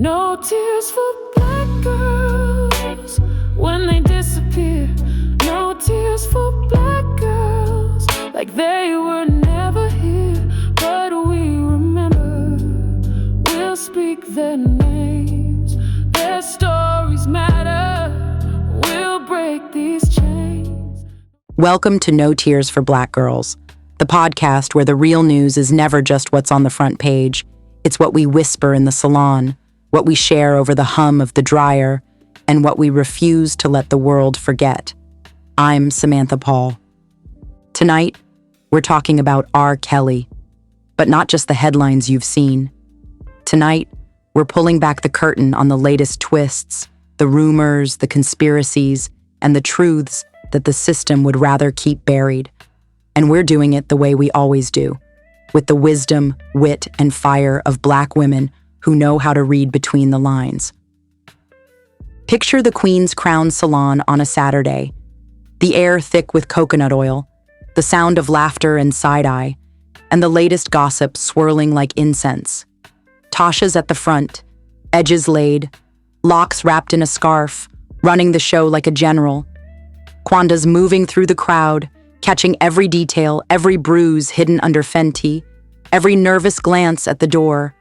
No tears for black girls when they disappear. No tears for black girls like they were never here. But we remember, we'll speak their names. Their stories matter. We'll break these chains. Welcome to No Tears for Black Girls, the podcast where the real news is never just what's on the front page. It's what we whisper in the salon, what we share over the hum of the dryer, and what we refuse to let the world forget. I'm Samantha Paul. Tonight, we're talking about R. Kelly, but not just the headlines you've seen. Tonight, we're pulling back the curtain on the latest twists, the rumors, the conspiracies, and the truths that the system would rather keep buried. And we're doing it the way we always do, with the wisdom, wit, and fire of Black women who know how to read between the lines. Picture the Queen's Crown Salon on a Saturday, the air thick with coconut oil, the sound of laughter and side-eye, and the latest gossip swirling like incense. Tasha's at the front, edges laid, locks wrapped in a scarf, running the show like a general. Kwanda's moving through the crowd, catching every detail, every bruise hidden under Fenty, every nervous glance at the door.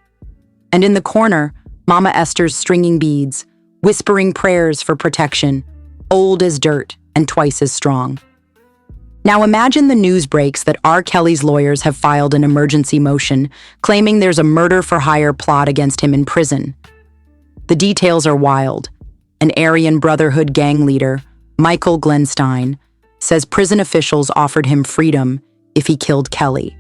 And in the corner, Mama Esther's stringing beads, whispering prayers for protection, old as dirt and twice as strong. Now imagine the news breaks that R. Kelly's lawyers have filed an emergency motion claiming there's a murder-for-hire plot against him in prison. The details are wild. An Aryan Brotherhood gang leader, Michael Glenstein, says prison officials offered him freedom if he killed Kelly.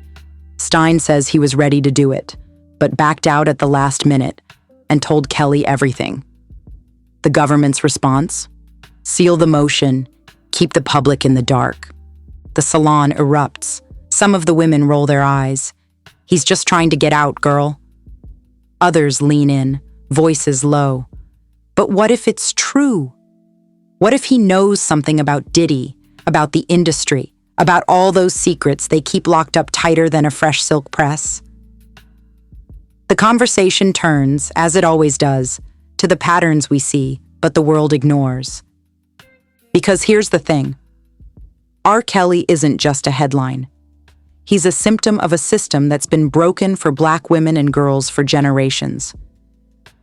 Stein says he was ready to do it, but backed out at the last minute and told Kelly everything. The government's response? Seal the motion, keep the public in the dark. The salon erupts. Some of the women roll their eyes. He's just trying to get out, girl. Others lean in, voices low. But what if it's true? What if he knows something about Diddy, about the industry, about all those secrets they keep locked up tighter than a fresh silk press? The conversation turns, as it always does, to the patterns we see, but the world ignores. Because here's the thing. R. Kelly isn't just a headline. He's a symptom of a system that's been broken for Black women and girls for generations.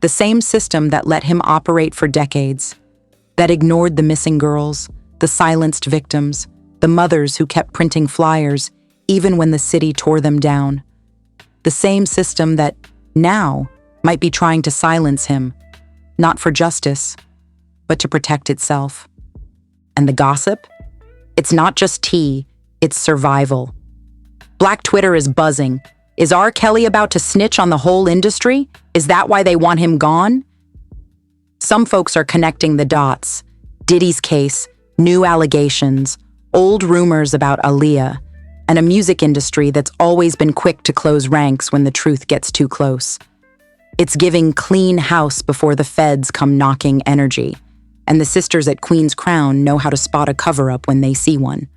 The same system that let him operate for decades, that ignored the missing girls, the silenced victims, the mothers who kept printing flyers even when the city tore them down. The same system that now might be trying to silence him, not for justice, but to protect itself. And the gossip? It's not just tea, it's survival. Black Twitter is buzzing. Is R. Kelly about to snitch on the whole industry? Is that why they want him gone? Some folks are connecting the dots. Diddy's case, new allegations, old rumors about Aaliyah, and a music industry that's always been quick to close ranks when the truth gets too close. It's giving clean house before the feds come knocking energy, and the sisters at Queen's Crown know how to spot a cover-up when they see one.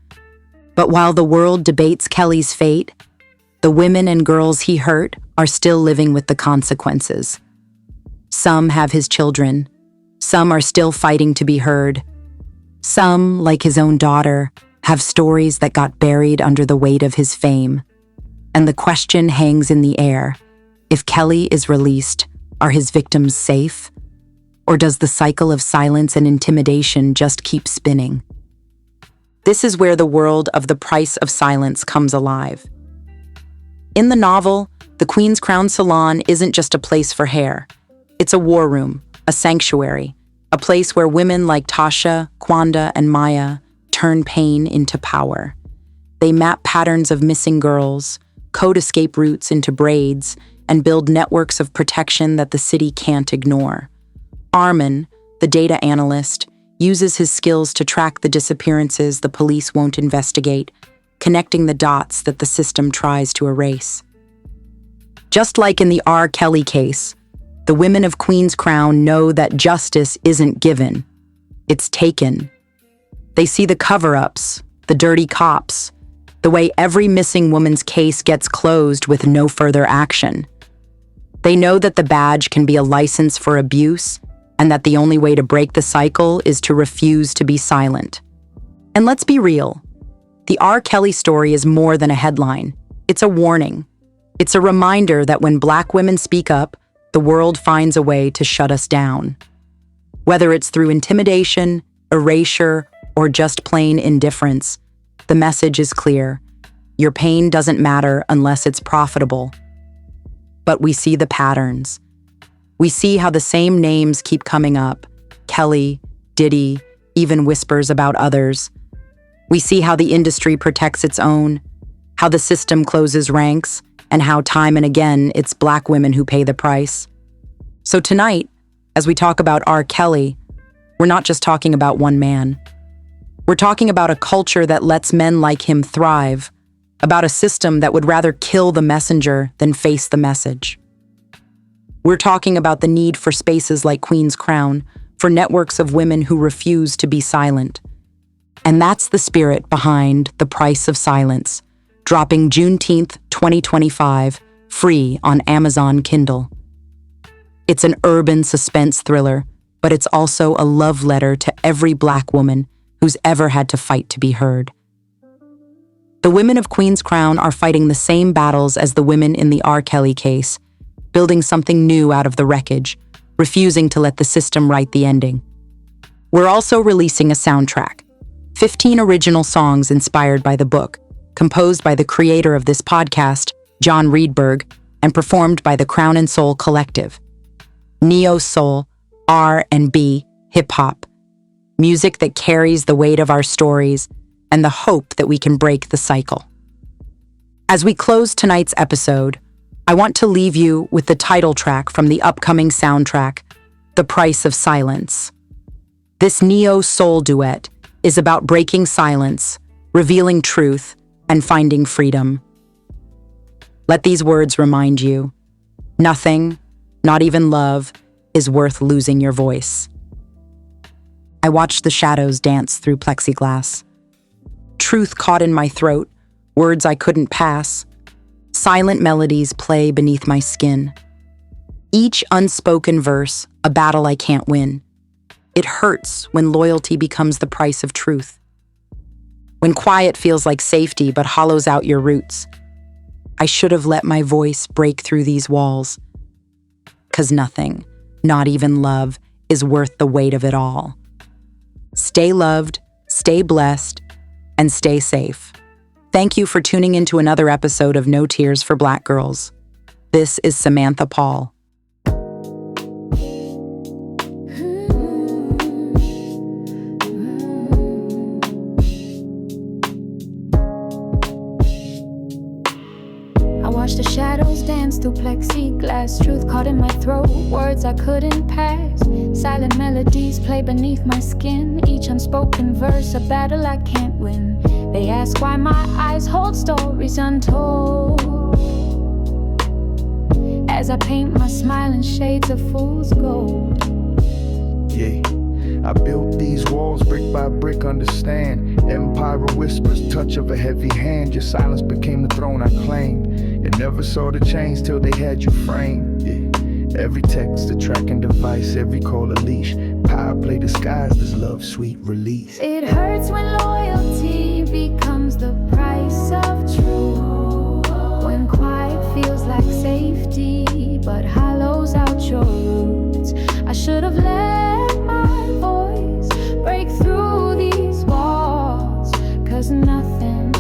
But while the world debates Kelly's fate, the women and girls he hurt are still living with the consequences. Some have his children. Some are still fighting to be heard. Some, like his own daughter, have stories that got buried under the weight of his fame. And the question hangs in the air. If Kelly is released, are his victims safe? Or does the cycle of silence and intimidation just keep spinning? This is where the world of The Price of Silence comes alive. In the novel, the Queen's Crown Salon isn't just a place for hair. It's a war room, a sanctuary, a place where women like Tasha, Kwanda, and Maya turn pain into power. They map patterns of missing girls, code escape routes into braids, and build networks of protection that the city can't ignore. Armin, the data analyst, uses his skills to track the disappearances the police won't investigate, connecting the dots that the system tries to erase. Just like in the R. Kelly case, the women of Queen's Crown know that justice isn't given, it's taken. They see the cover-ups, the dirty cops, the way every missing woman's case gets closed with no further action. They know that the badge can be a license for abuse and that the only way to break the cycle is to refuse to be silent. And let's be real. The R. Kelly story is more than a headline. It's a warning. It's a reminder that when Black women speak up, the world finds a way to shut us down. Whether it's through intimidation, erasure, or just plain indifference, the message is clear. Your pain doesn't matter unless it's profitable. But we see the patterns. We see how the same names keep coming up: Kelly, Diddy, even whispers about others. We see how the industry protects its own, how the system closes ranks, and how time and again it's Black women who pay the price. So tonight, as we talk about R. Kelly, we're not just talking about one man. We're talking about a culture that lets men like him thrive, about a system that would rather kill the messenger than face the message. We're talking about the need for spaces like Queen's Crown, for networks of women who refuse to be silent. And that's the spirit behind The Price of Silence, dropping Juneteenth 2025, free on Amazon Kindle. It's an urban suspense thriller, but it's also a love letter to every Black woman who's ever had to fight to be heard. The women of Queen's Crown are fighting the same battles as the women in the R. Kelly case, building something new out of the wreckage, refusing to let the system write the ending. We're also releasing a soundtrack, 15 original songs inspired by the book, composed by the creator of this podcast, John Reedberg, and performed by the Crown and Soul Collective. Neo-soul, R&B, hip-hop, music that carries the weight of our stories and the hope that we can break the cycle. As we close tonight's episode, I want to leave you with the title track from the upcoming soundtrack, The Price of Silence. This neo-soul duet is about breaking silence, revealing truth, and finding freedom. Let these words remind you: nothing, not even love, is worth losing your voice. I watched the shadows dance through plexiglass. Truth caught in my throat, words I couldn't pass. Silent melodies play beneath my skin. Each unspoken verse, a battle I can't win. It hurts when loyalty becomes the price of truth. When quiet feels like safety but hollows out your roots. I should have let my voice break through these walls. 'Cause nothing, not even love, is worth the weight of it all. Stay loved, stay blessed, and stay safe. Thank you for tuning into another episode of No Tears for Black Girls. This is Samantha Paul. I watched the shadows dance through plexiglass. Truth caught in my throat, words I couldn't pass. Silent melodies play beneath my skin. Each unspoken verse, a battle I can't win. They ask why my eyes hold stories untold, as I paint my smile in shades of fool's gold. Yeah, I built these walls brick by brick, understand. Empire whispers, touch of a heavy hand. Your silence became the throne I claimed. You never saw the change till they had you framed. Yeah, every text a tracking device, every call a leash. Power play disguised as love, sweet release. It hurts when loyalty becomes the price of truth. When quiet feels like safety but hollows out your roots. I should have let my voice break through these walls. 'Cause nothing,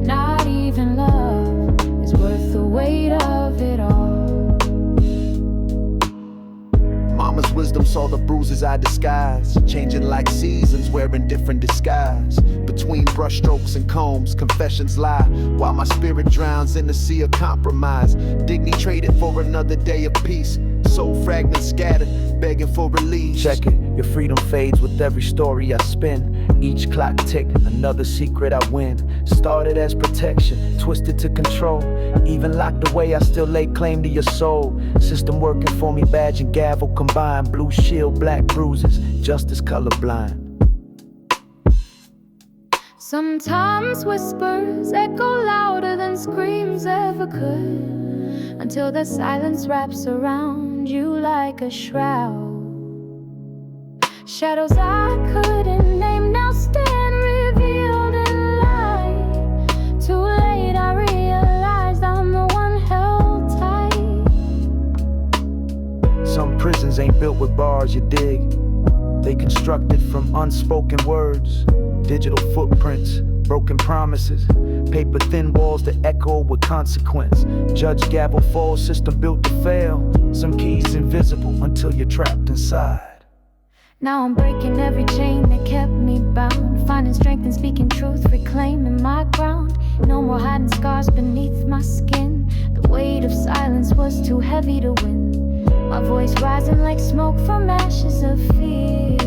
not even love, is worth the weight of it all. Mama's wisdom saw the bruises I disguised, changing like seasons, wearing different disguise. Between brushstrokes and combs, confessions lie, while my spirit drowns in the sea of compromise. Dignity traded for another day of peace. Soul fragments scattered, begging for release. Check it, your freedom fades with every story I spin. Each clock tick, another secret I win. Started as protection, twisted to control. Even locked away, I still lay claim to your soul. System working for me, badge and gavel combined. Blue shield, black bruises, justice colorblind. Sometimes whispers echo louder than screams ever could. until the silence wraps around you like a shroud. Shadows I couldn't name now stand revealed in light. Too late I realized I'm the one held tight. Some prisons ain't built with bars, you dig. They constructed from unspoken words, digital footprints, broken promises, paper thin walls that echo with consequence. Judge gavel falls, system built to fail. Some keys invisible until you're trapped inside. Now I'm breaking every chain that kept me bound, finding strength in speaking truth, reclaiming my ground. No more hiding scars beneath my skin. The weight of silence was too heavy to win. My voice rising like smoke from ashes of fear.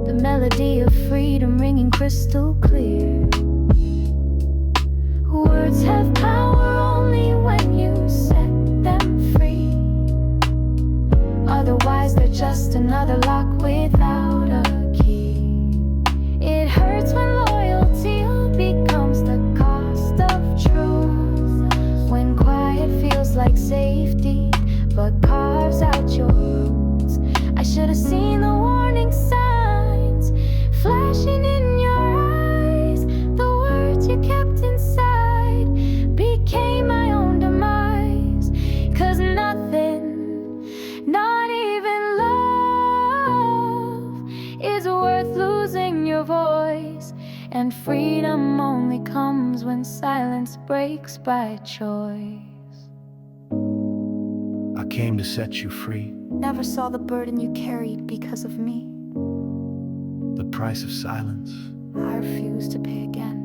The melody of freedom ringing crystal clear. Words have power only when you set them free. Otherwise they're just another lock without a key. It hurts when loyalty becomes the cost of truth. When quiet feels like safety, but carves out your roots. I should have seen the warning signs flashing in your eyes. The words you kept inside became my own demise. 'Cause nothing, not even love, is worth losing your voice. And freedom only comes when silence breaks by choice. I came to set you free. Never saw the burden you carried because of me. The price of silence. I refuse to pay again.